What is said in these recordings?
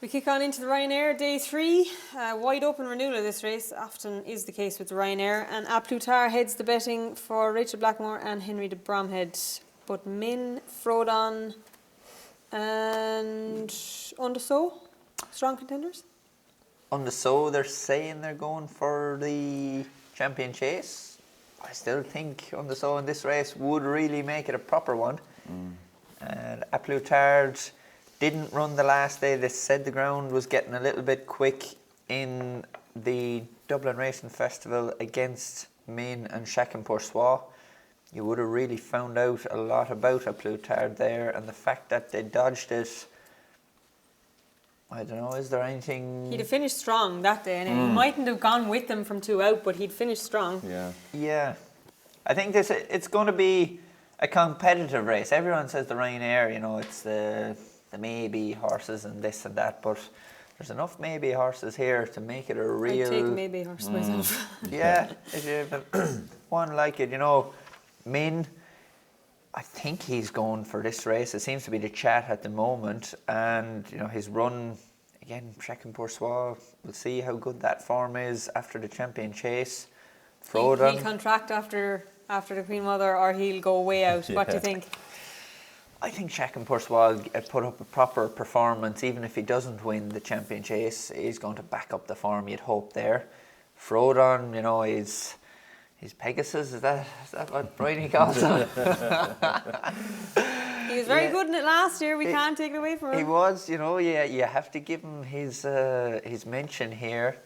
We kick on into the Ryanair Day 3. Wide open renewal of this race, often is the case with the Ryanair. And A Plus Tard heads the betting for Rachel Blackmore and Henry de Bromhead. But Min, Frodon and Undersow, strong contenders? Undersow, they're saying they're going for the Champion Chase. I still think Undersow in this race would really make it a proper one. And A Plus Tard didn't run the last day. They said the ground was getting a little bit quick in the Dublin Racing Festival against Min and Chacun Pour Soi. You would have really found out a lot about A Plus Tard there, and the fact that they dodged it, I don't know, is there anything... He'd have finished strong that day, and he mightn't have gone with them from 2 out, but he'd finished strong. Yeah. I think it's going to be a competitive race. Everyone says the Ryanair, you know, it's the maybe horses and this and that, but there's enough maybe horses here to make it a real... I'd take a maybe horse myself. Yeah, if you have one like it, you know, Min, I think he's going for this race. It seems to be the chat at the moment, and you know his run again, Chacun Pour Soi. We'll see how good that form is after the Champion Chase. He'll contract after the Queen Mother, or he'll go way out. What do you think? I think Chacun Pour Soi will put up a proper performance, even if he doesn't win the Champion Chase. He's going to back up the form, you'd hope there. Frodon, you know, he's Pegasus, is that what Bridie calls him? He was very good in it last year, we can't take it away from him. He was, you know, you have to give him his mention here.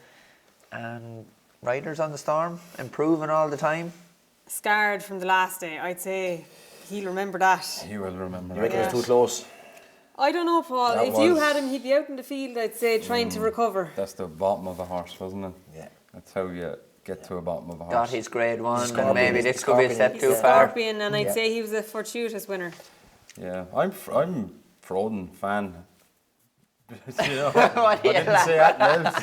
And Riders on the Storm, improving all the time. Scarred from the last day, I'd say he'll remember that. He will remember You reckon it was too close? I don't know, Paul. That if you had him, he'd be out in the field, I'd say, trying to recover. That's the bottom of a horse, wasn't it? Yeah. That's how you get to a bottom of a horse. Got his grade 1, Scorpion. and maybe this could be a step He's too a far. Scorpion, and I'd say he was a fortuitous winner. Yeah, I'm Frodon fan. You know, What I do you didn't say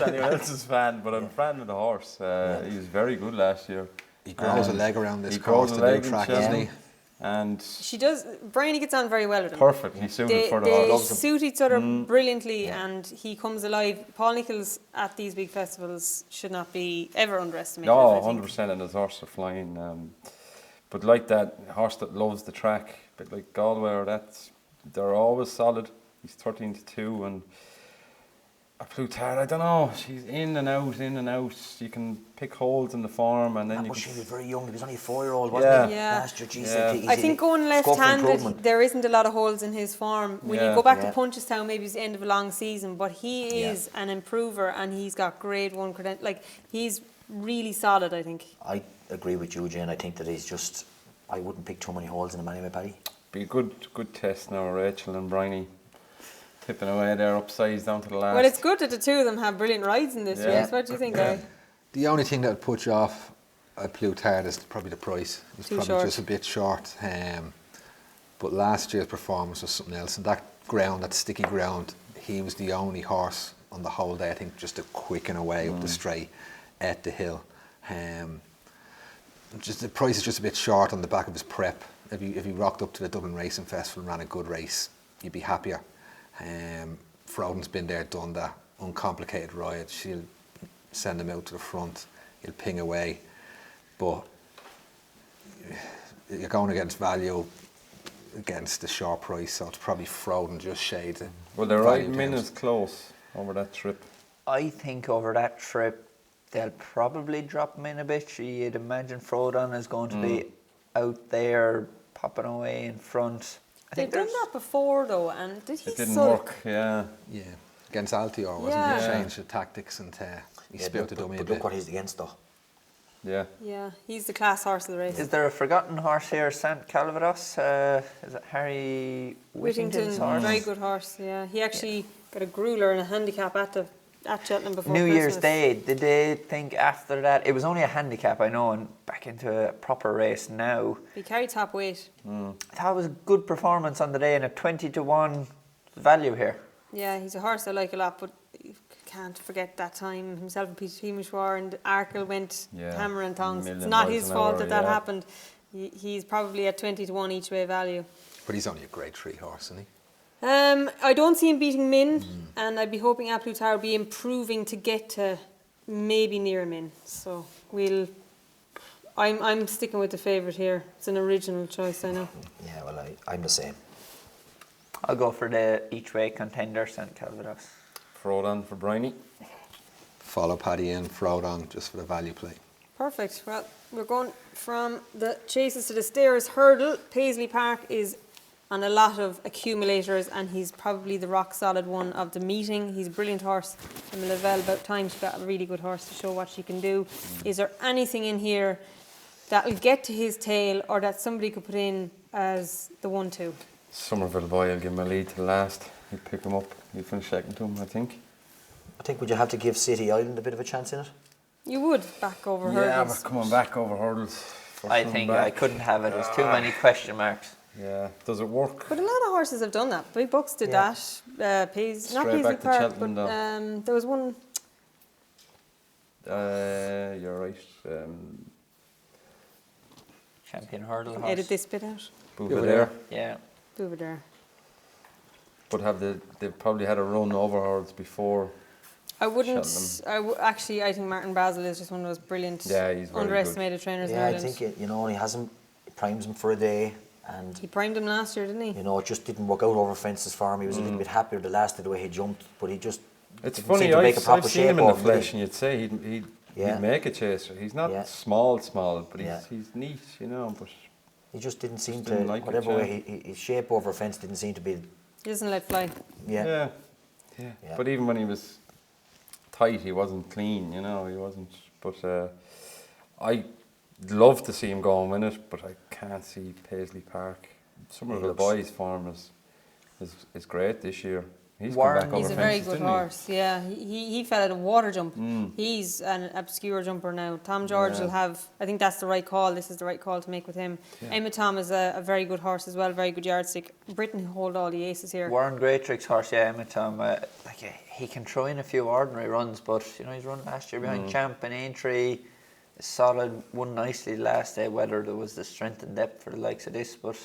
anyone else's fan, but I'm a fan of the horse. He was very good last year. He grows a leg around this He course, grows a the leg new in track, Cheltenham. doesn't he? And She does. Bryony gets on very well with him. perfectly suited for the They horse. suit each other brilliantly, and he comes alive. Paul Nicholls at these big festivals should not be ever underestimated. No, I think. 100%, and his horse are flying. But like that horse that loves the track, a bit like Galway, they're always solid. He's 13-2, and A Plus Tard, I don't know. She's in and out. You can pick holes in the form, and then But you she can. was very young. He was only a 4-year-old, wasn't he? Yeah. Last year, geez, Yeah. I think going left-handed, there isn't a lot of holes in his form. When you Yeah. go back to Yeah. Punchestown, maybe it's the end of a long season, but he is an improver, and he's got grade 1 credential. Like, he's really solid, I think. I agree with you, Jane. I think that he's just... I wouldn't pick too many holes in him anyway, Paddy. Be a good test now, Rachel and Bryony. Tipping away there, upsides down to the last. Well, it's good that the two of them have brilliant rides in this Yeah. race. What do you think, Guy? The only thing that would put you off A Plus Tard is probably the price. It's Too probably short. just a bit short. But last year's performance was something else. And that ground, that sticky ground, he was the only horse on the whole day, I think, just to quicken away up the straight at the hill. Just the price is just a bit short on the back of his prep. If he rocked up to the Dublin Racing Festival and ran a good race, you'd be happier. Frodon's been there, done that. Uncomplicated ride. She'll send him out to the front. He'll ping away. But you're going against value against the short price, so it's probably Frodon just shades it. Well, they're right minutes close over that trip. I think over that trip, they'll probably drop him in a bit. You'd imagine Frodon is going to be out there, popping away in front. I They've think done that before, though, and did he It didn't sulk? work, yeah. Yeah, against Altior, wasn't Yeah. he? Yeah. Changed the tactics and he spilled the dummy a But bit. look what he's against, though. Yeah. Yeah, he's the class horse of the race. Is there a forgotten horse here, Sant Calvados? Is it Harry Whittington's horse? Very good horse, yeah. He actually got a grueler and a handicap at Cheltenham before New Year's Christmas. Day, did they think after that, it was only a handicap, I know, and back into a proper race now. He carried top weight. I thought it was a good performance on the day and a 20-1 value here. Yeah, he's a horse I like a lot, but you can't forget that time himself and Peter Mouchoir and Arkle went hammer and tongs. It's Million not miles his an fault hour, that yeah. happened. He's probably at 20-1 each way value. But he's only a grade 3 horse, isn't he? I don't see him beating Min, and I'd be hoping A Plus Tard will be improving to get to maybe near Min. So I'm sticking with the favourite here. It's an original choice, I know. Yeah, well, I'm the same. I'll go for the each way contenders and Calvados. Frodan for Briney. Follow Paddy in, Frodon, just for the value play. Perfect. Well, we're going from the chases to the stairs hurdle. Paisley Park is on a lot of accumulators, and he's probably the rock solid one of the meeting. He's a brilliant horse. And Lavelle, about time she got a really good horse to show what she can do. Is there anything in here that'll get to his tail, or that somebody could put in as the 1-2? Somerville boy, I'll give him a lead to the last. He'll pick him up. He'll finish second to him, I think. I think, would you have to give City Island a bit of a chance in it? You would back over Yeah, hurdles. but coming back over hurdles. I think I couldn't have it. There's too many question marks. Yeah, does it work? But a lot of horses have done that. Big Bucks did that. Not Straight Paisley back to Park, Cheltenham, but there was one. You're right. Champion hurdle horse. Edit this bit out. Bouvier. Yeah. Over there. But they've probably had a run over hurdles before. I wouldn't. Cheltenham. Actually, I think Martin Basil is just one of those brilliant, Yeah, he's very underestimated trainers in Yeah, I Ireland. think, he has him, he primes him for a day, and, He primed him last year, didn't he? it just didn't work out over fences for him. He was a little bit happier the last day the way he jumped, but he just It's didn't funny, seem to make a I've proper seen him shape in the of him, flesh did and you'd say he'd Yeah. make a chaser. He's not Yeah. small, but Yeah. he's neat, but he just didn't seem Just to, didn't like it, whatever yeah. way his shape over a fence didn't seem to be, He doesn't let fly. yeah. Yeah. Yeah. But even when he was tight, he wasn't clean, he wasn't. But I love to see him go and win it, but I can't see Paisley Park. Somerville looks- Boys' form is great this year. He's Warren, come back He's over a very fences, good didn't he? horse. Yeah, he fell at a water jump. He's an obscure jumper now. Tom George will have. I think that's the right call. This is the right call to make with him. Emma Tom is a very good horse as well. Very good yardstick. Britain hold all the aces here. Warren Greatrick's horse, yeah, Emma Tom, he can throw in a few ordinary runs, but he's run last year behind Champ and Aintree. Solid, won nicely last day. Whether there was the strength and depth for the likes of this, but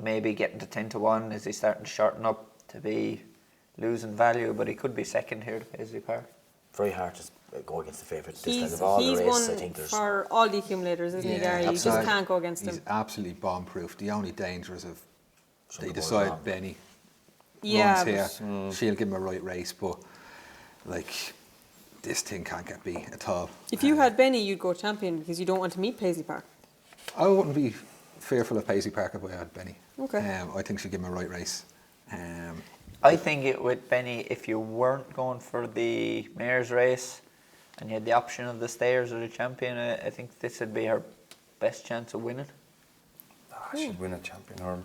maybe getting to 10-1 is he starting to shorten up to be losing value, but he could be second here to Paisley Park. Very hard to go against the favourite. This He's, of all the he's races, one I think there's for all the accumulators, isn't he, Gary? You just absolutely. can't go against He's him. absolutely bomb-proof. The only danger is if Something they going decide wrong. Benny Yeah, runs here, but she'll give him a right race, but this thing can't get beat at all. if you had Benny, you'd go champion because you don't want to meet Paisley Park. I wouldn't be fearful of Paisley Park if I had Benny. Okay. I think she'll give him a right race. I think with Benny, if you weren't going for the mayor's race and you had the option of the stayers or the champion, I think this would be her best chance of winning. She'd win a champion hurdle.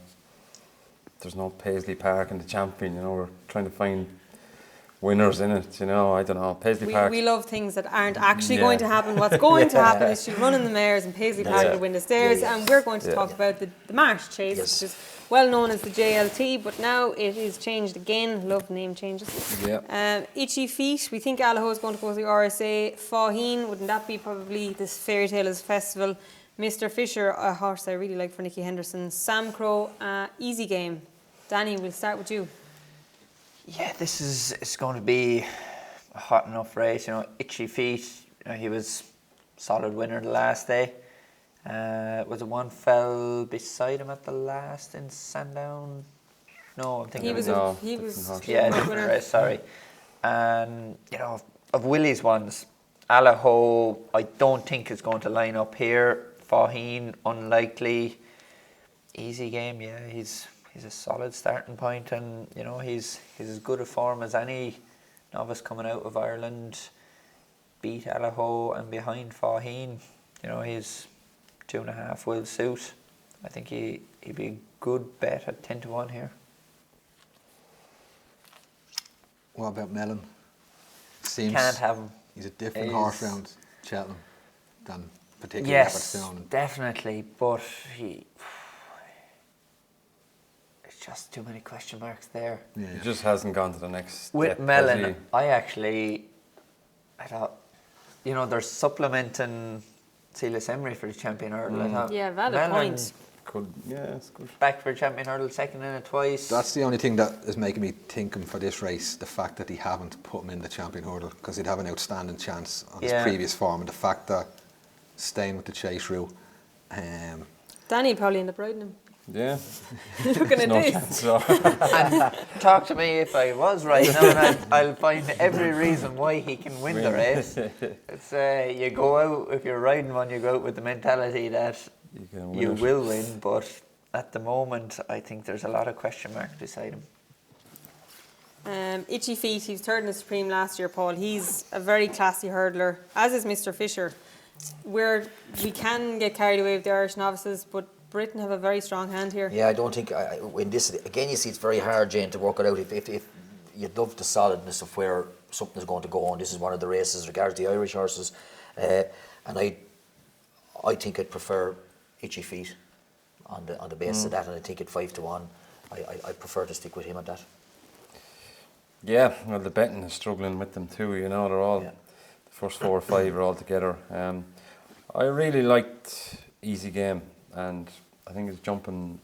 There's no Paisley Park in the champion, we're trying to find winners in it, I don't know. Paisley Park. We love things that aren't actually Yeah. going to happen. What's going to happen is she'll run in the mares and Paisley Park Yeah. will win the stairs. Yeah, yeah. And we're going to Yeah. talk about the Marsh Chase, Yes. which is well known as the JLT, but now it is changed again. Love name changes. Yeah. Itchy Feet, we think Allaho is going to go to the RSA. Faugheen, wouldn't that be probably this Fairy Tales Festival? Mr. Fisher, a horse I really like for Nicky Henderson. Sam Crow, Easy Game. Danny, we'll start with you. Yeah, it's going to be a hot enough race. Itchy Feet, he was solid winner the last day. Was it one fell beside him at the last in Sandown? No, I'm thinking He it was was No, he different was horse. yeah, a different winner. race, sorry. And of Willie's ones, Allaho, I don't think is going to line up here. Faugheen, unlikely. Easy Game, yeah, he's a solid starting point, and he's as good a form as any novice coming out of Ireland. Beat Allaho and behind Faugheen, he's 2.5 will suit. I think he'd be a good bet at 10-1 here. What about Mellon? Seems Can't have him. he's a different He's- horse round Cheltenham than particularly Yes, Abbottstown. definitely, but it's just too many question marks there. Yeah. He just hasn't gone to the next step. With has Mellon, he? I thought, they're supplementing Silas Emery for the champion hurdle. I thought Yeah, valid Mellon point. it's good. Back for champion hurdle, second in it twice. That's the only thing that is making me think him for this race, the fact that he haven't put him in the champion hurdle, because he'd have an outstanding chance on his previous form, and the fact that staying with the chase route. Danny probably end up riding him. Yeah. Looking at No this. chance. So. And talk to me if I was right now, and I'll find every reason why he can win the race. It's you go out, if you're riding one, you go out with the mentality that you will win, but at the moment I think there's a lot of question marks beside him. Itchy Feet, he was third in the Supreme last year, Paul. He's a very classy hurdler, as is Mr. Fisher. We can get carried away with the Irish novices, but Britain have a very strong hand here. Yeah, I don't think in this again. You see, it's very hard, Jane, to work it out. If you'd love the solidness of where something is going to go on, this is one of the races regards the Irish horses, and I think I'd prefer Itchy Feet on the basis of that, and I think at 5-1, I prefer to stick with him at that. Yeah, well, the betting is struggling with them too. You know, they're all the first 4 or 5 are all together. I really liked Easy Game, and I think his jumping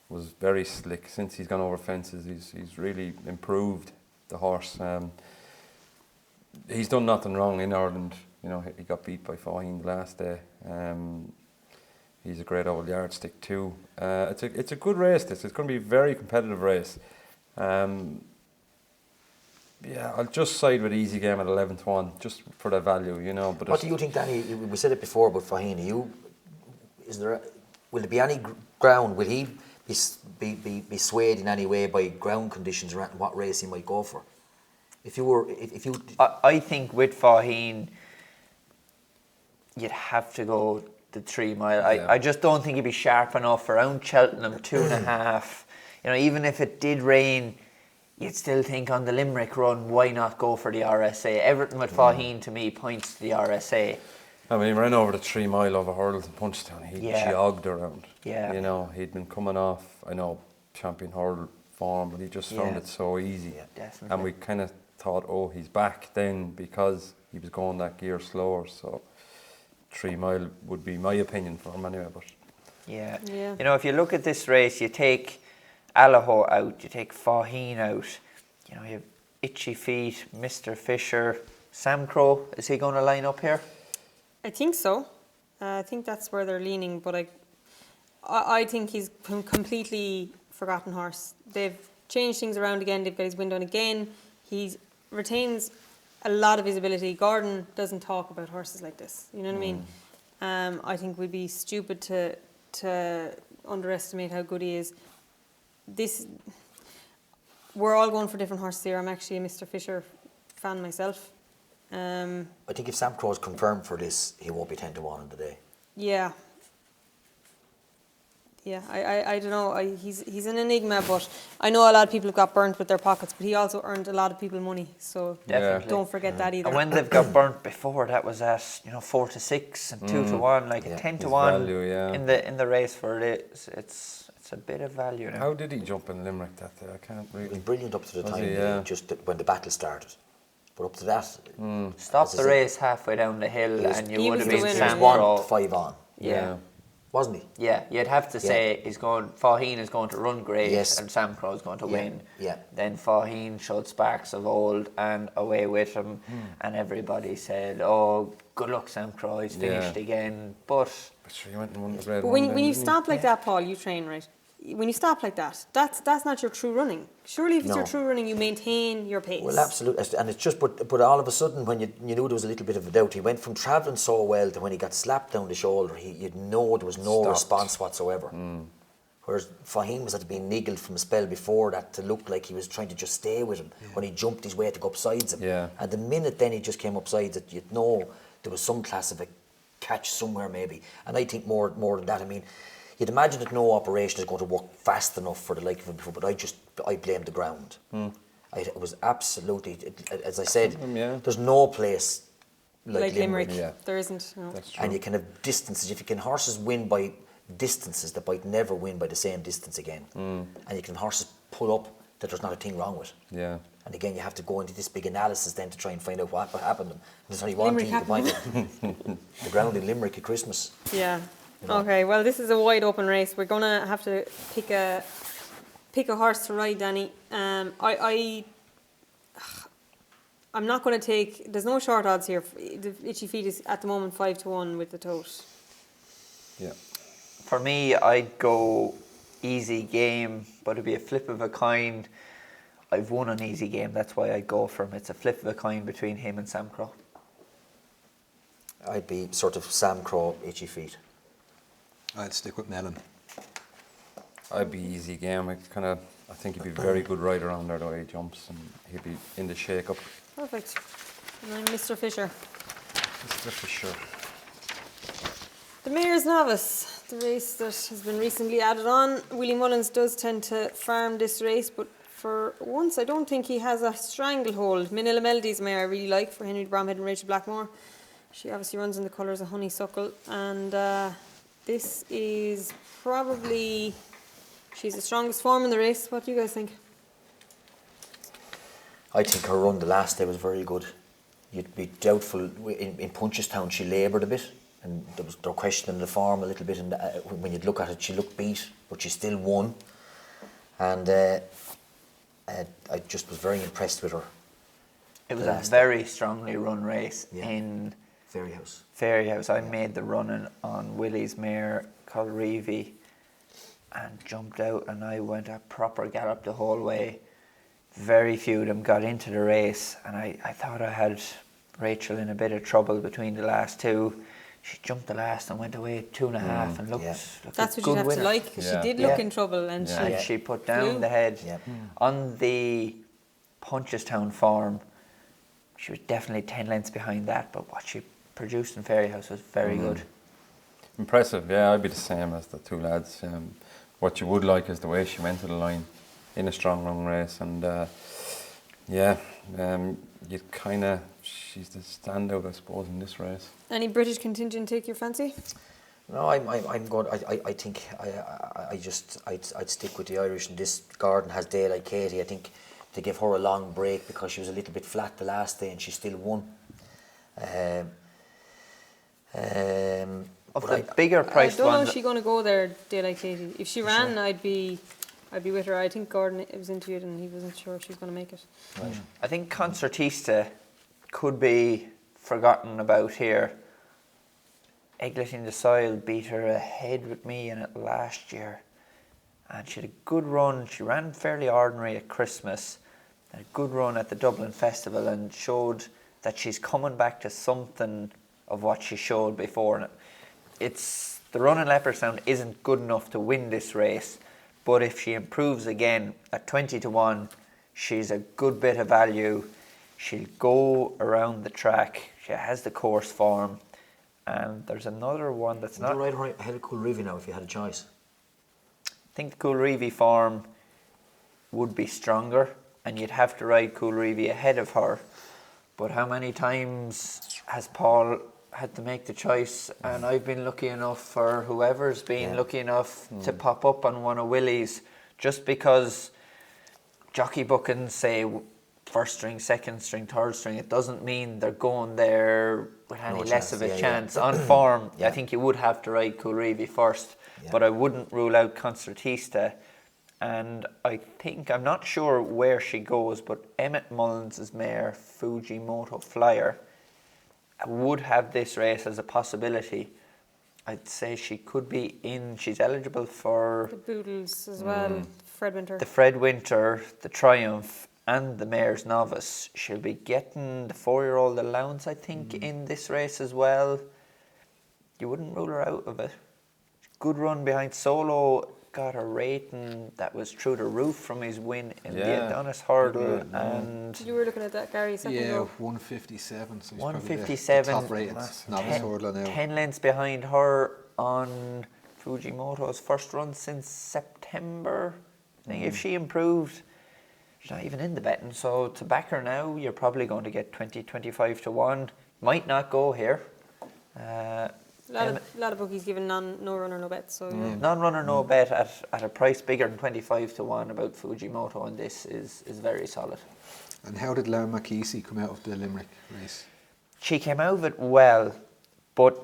was very slick since he's gone over fences. He's really improved the horse. He's done nothing wrong in Ireland. You know, he got beat by Faheen the last day. He's a great old yardstick too. It's a good race. It's going to be a very competitive race. Yeah, I'll just side with Easy Game at 11-1, just for the value, you know. But what do you think, Danny? We said it before about Faheen. Will there be any ground? Will he be swayed in any way by ground conditions around what race he might go for? I think with Faheen, you'd have to go the 3 mile. I just don't think he'd be sharp enough around Cheltenham, 2.5. You know, even if it did rain, you'd still think on the Limerick run, why not go for the RSA? Everything with Faheen to me points to the RSA. I mean, he ran over the 3 mile over hurdles and Punchestown. He jogged around. Yeah. You know, he'd been coming off, I know, champion hurdle form, but he just found it so easy. Yeah, definitely. And we kind of thought, oh, he's back then because he was going that gear slower. So 3 mile would be my opinion for him anyway. But yeah. You know, if you look at this race, you take Allaho out, you take Faheen out, you know, you have Itchy Feet, Mr. Fisher, Sam Crow. Is he going to line up here? I think so. I think that's where they're leaning, but I think he's completely forgotten horse. They've changed things around again. They've got his window on again. He retains a lot of his ability. Gordon doesn't talk about horses like this. You know what I mean? I think we'd be stupid to underestimate how good he is. We're all going for different horses here. I'm actually a Mr. Fisher fan myself. I think if Sam Crow's confirmed for this, he won't be 10-1 on the day. Yeah. I don't know. He's an enigma, but I know a lot of people have got burnt with their pockets, but he also earned a lot of people money, so Definitely. don't forget that either. And when they've got burnt before, that was at 4-6 and 2-1, like 10-1 value, in the race for it. It's a bit of value now. how did he jump in Limerick that day? I can't He was really. brilliant up to the time, he? just when the battle started. But up to that, Stop as I the said, race halfway down the hill and you he would was have the been winner. Sam 1 Crow. 5 on, Yeah. wasn't he? Yeah, you'd have to say Faheen is going to run great Yes. and Sam Crow is going to win. Yeah. Then Faheen showed sparks of old and away with him, and everybody said, "Oh, good luck, Sam Crow. He's finished again." But But sure, he went and won the grade But one when then, you didn't he? stop like that, Paul, you train, right? When you stop like that, that's not your true running. Surely if it's your No. true running, you maintain your pace. Well, absolutely. And it's just, but all of a sudden, when you knew there was a little bit of a doubt, he went from travelling so well to when he got slapped down the shoulder, you'd know there was no response whatsoever. Whereas Faheen was at being niggled from a spell before that to look like he was trying to just stay with him when he jumped his way to go upsides him. Yeah. And the minute then he just came upsides it, you'd know there was some class of a catch somewhere maybe. And I think more than that, I mean, you'd imagine that no operation is going to work fast enough for the like of him before, but I blame the ground. It was absolutely, as I said, there's no place like Limerick. Limerick. Yeah. There isn't. No. That's true. And you can have distances. If you can horses win by distances that might never win by the same distance again. And you can have horses pull up that there's not a thing wrong with. Yeah. And again, you have to go into this big analysis then to try and find out what happened. And there's only one Limerick thing you can find out. The ground in Limerick at Christmas. Yeah. You know. Okay, well, this is a wide open race. We're gonna have to pick a horse to ride, Danny. I'm not going to take. There's no short odds here. The Itchy Feet is at the moment 5-1 with the Tote. Yeah. For me, I'd go easy game, but it'd be a flip of a coin. I've won an easy game, that's why I'd go for him. It's a flip of a coin between him and Sam Crow. I'd be sort of Sam Crow, Itchy Feet. I'd stick with Melon. I'd be easy game. I think he'd be a very good rider on there the way he jumps, and he'd be in the shake-up. Perfect. And I'm Mr. Fisher. Mr. Fisher. The Mayor's Novice, the race that has been recently added on. Willie Mullins does tend to farm this race, but for once I don't think he has a stranglehold. Manila Melody's mare I really like for Henry Bromhead and Rachel Blackmore. She obviously runs in the colours of honeysuckle, and this is probably, she's the strongest form in the race. What do you guys think? I think her run the last day was very good. You'd be doubtful. In Punchestown she laboured a bit, and they were questioning the form a little bit, and when you'd look at it, she looked beat, but she still won. And I just was very impressed with her. It was a very strongly run race in Fairyhouse. I made the running on Willie's mare, Colreevy, and jumped out, and I went a proper gallop the whole way. Very few of them got into the race, and I thought I had Rachel in a bit of trouble between the last two. She jumped the last and went away 2.5 and looked That's a what good you have winner. to like, because she did look in trouble, and She put down the head. On the Punchestown form, she was definitely 10 lengths behind that, but what she produced in Fairyhouse was very good. Impressive, yeah. I'd be the same as the two lads. What you would like is the way she went to the line in a strong run race, and you'd kind of, she's the standout, I suppose, in this race. Any British contingent take your fancy? No, I'm good. I think I'd stick with the Irish, and this Gordon has Daylight Katie. I think to give her a long break because she was a little bit flat the last day and she still won. Of the bigger priced I don't know ones, if she's going to go there, Daylight Katie. If she ran, I'd be with her. I think Gordon was interviewed and he wasn't sure she was going to make it. Right. I think Concertista could be forgotten about here. Egglet in the Soil beat her ahead with me in it last year, and she had a good run. She ran fairly ordinary at Christmas, and a good run at the Dublin Festival, and showed that she's coming back to something of what she showed before. And it's the run in Leopardstown isn't good enough to win this race, but if she improves again at 20-1, she's a good bit of value. She'll go around the track. She has the course form. And there's another one that's not... Would you ride her ahead of Coolreevy now if you had a choice? I think the Coolreevy form would be stronger, and you'd have to ride Coolreevy ahead of her. But how many times has Paul had to make the choice? And I've been lucky enough, or whoever's been lucky enough to pop up on one of Willie's, just because jockey bookings say first string, second string, third string, it doesn't mean they're going there with any less of a chance. On form, I think you would have to ride Coolreevy first, but I wouldn't rule out Concertista. And I think, I'm not sure where she goes, but Emmett Mullins' mare, Fujimoto Flyer, would have this race as a possibility. I'd say she could be in, she's eligible for The Boodles as well, Fred Winter. the Fred Winter, the Triumph, and the Mayor's Novice. She'll be getting the 4-year-old allowance, I think, in this race as well. You wouldn't rule her out of it. Good run behind Solo, got a rating that was through the roof from his win in the Adonis Hurdle. And you were looking at that, Gary, second row. 157. So 157, top rated novice hurdler now. 10 lengths behind her on Fujimoto's first run since September. I think if she improved, she's not even in the betting, so to back her now, you're probably going to get 20-25-1. Might not go here. A lot of bookies giving no runner, no bet. So Non-runner, no bet at a price bigger than 25-1 about Fujimoto, and this is very solid. And how did Lara Marquisi come out of the Limerick race? She came out of it well, but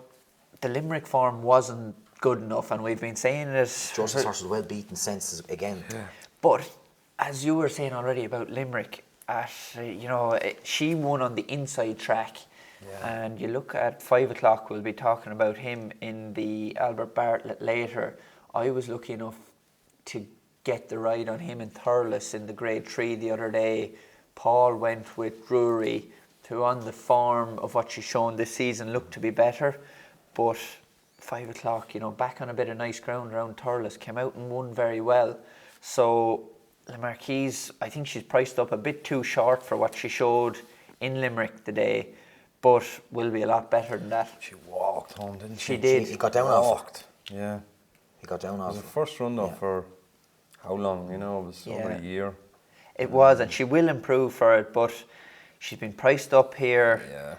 the Limerick form wasn't good enough, and we've been saying it. Joseph's horse is well beaten since again. Yeah. But as you were saying already about Limerick, she won on the inside track. Yeah. And you look at 5 o'clock, we'll be talking about him in the Albert Bartlett later. I was lucky enough to get the ride on him in Thurles in the Grade 3 the other day. Paul went with Drury, who on the form of what she's shown this season looked to be better. But 5 o'clock, back on a bit of nice ground around Thurles, came out and won very well. So the Marquise, I think she's priced up a bit too short for what she showed in Limerick today, but will be a lot better than that. She walked home, didn't she? She did. He got down off. Walked. Yeah. He got down It off. was the first run though Yeah. for how long? It was over a year. It was, and she will improve for it, but she's been priced up here Yeah.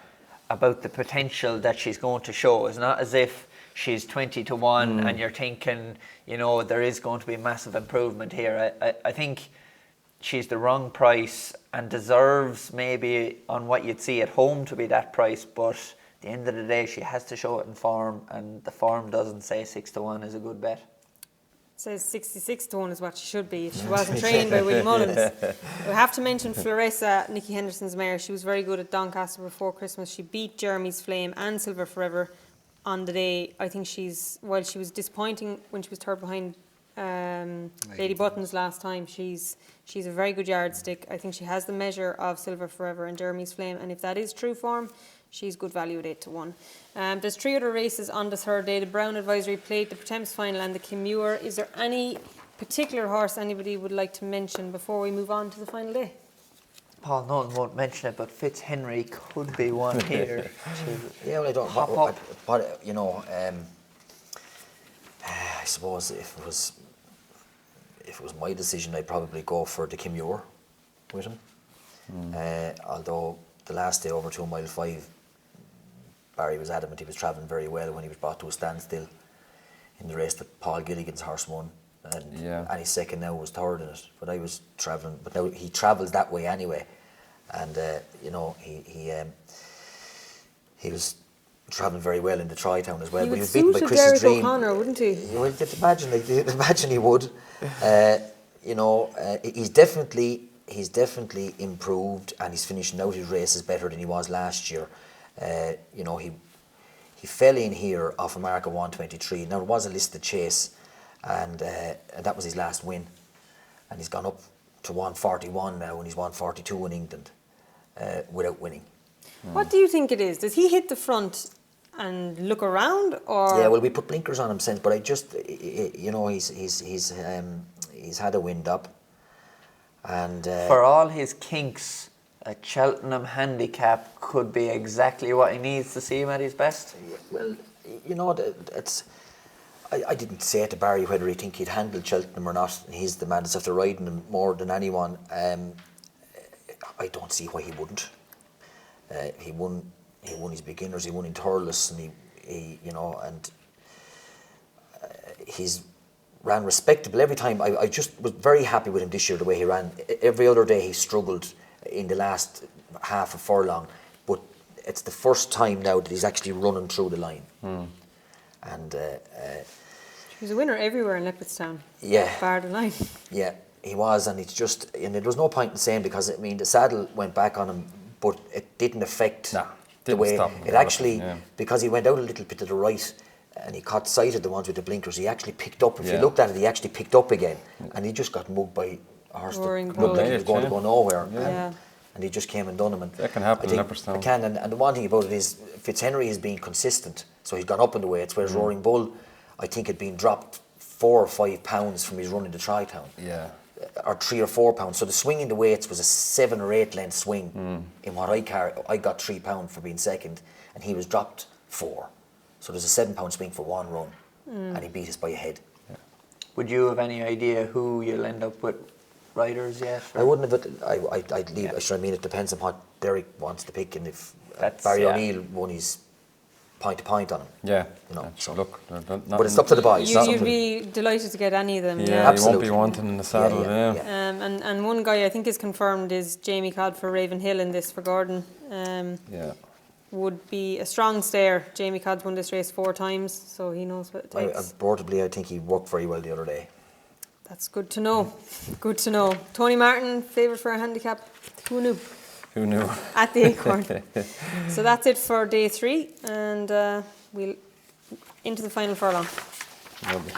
about the potential that she's going to show. It's not as if she's 20-1 and you're thinking, there is going to be massive improvement here. I think she's the wrong price and deserves maybe on what you'd see at home to be that price, but at the end of the day she has to show it in form, and the form doesn't say 6-1 is a good bet. It says 66-1 is what she should be if she wasn't trained by Willie Mullins. We have to mention Floressa, Nicky Henderson's mare. She was very good at Doncaster before Christmas. She beat Jeremy's Flame and Silver Forever on the day. I think while she was disappointing when she was third behind Lady Buttons last time, she's a very good yardstick. I think she has the measure of Silver Forever and Jeremy's Flame, and if that is true form, she's good value at 8-1. There's 3 other races on the third day: the Brown Advisory Plate, the Pretemps Final, and the Kimure. Is there any particular horse anybody would like to mention before we move on to the final day? Paul Nolan won't mention it, but Fitzhenry could be one here. Yeah, well, I don't. Hop up. I suppose if it was my decision, I'd probably go for the Kimure with him. Although the last day over 2 mile 5, Barry was adamant he was travelling very well when he was brought to a standstill in the race that Paul Gilligan's horse won. And any second now was third in it. But I was travelling, but now he travels that way anyway. And he was travelling very well in the Tri-Town as well. He But would he was beaten by suit Chris's Derek Dream. O'Connor, wouldn't he? You would imagine he would. He's definitely improved, and he's finishing out his races better than he was last year. He fell in here off a mark of 123. Now, it was a listed chase, and that was his last win. And he's gone up to 141 now, and he's 142 in England without winning. What do you think it is? Does he hit the front and look around, or? Yeah, well, we put blinkers on him since, but I just, he's had a wind up, and For all his kinks, a Cheltenham Handicap could be exactly what he needs to see him at his best. well, it's. I didn't say to Barry whether he think he'd handle Cheltenham or not. He's the man that's after riding him more than anyone. I don't see why he wouldn't. He won his beginners. He won in Thurles, and he's ran respectable every time. I just was very happy with him this year, the way he ran. Every other day he struggled in the last half a furlong, but it's the first time now that he's actually running through the line. And He was a winner everywhere in Leopardstown. yeah, Bar the line. yeah, he was, and it's just, and there was no point in saying, because the saddle went back on him, but it didn't affect the didn't way stop him it actually, developing, because he went out a little bit to the right, and he caught sight of the ones with the blinkers. He actually picked up. If you looked at it, he actually picked up again, and he just got mugged by a horse that Roaring looked Bull. like he was going to go nowhere. Yeah. And he just came and done him. And That can happen I in think Leopardstown. it can, and the one thing about it is Fitzhenry has been consistent, so he's gone up in the weights, whereas Roaring Bull, I think, had been dropped 4 or 5 pounds from his run in the Tri-Town. Yeah. Or 3 or 4 pounds. So the swing in the weights was a 7 or 8 length swing. In what I carried, I got 3 pounds for being second, and he was dropped 4. So there's a 7 pound swing for one run, and he beat us by a head. Would you have any idea who you'll end up with riders yet? I wouldn't have. I'd leave. It depends on what Derek wants to pick, and if Barry O'Neill won his point to point on him. Yeah. So Look, but it's up to the boys. You'd be delighted to get any of them. Yeah, Yeah. he won't Absolutely. be wanting in the saddle. Yeah. And one guy I think is confirmed is Jamie Codd for Ravenhill in this for Gordon. Yeah. would be a strong stayer. Jamie Codd's won this race 4 times, so he knows what it takes. Undoubtedly, I think he worked very well the other day. That's good to know. Good to know. Tony Martin, favourite for a handicap. Who knew? Who knew? At the Acorn. So that's it for day 3, and we'll into the final furlong. Lovely.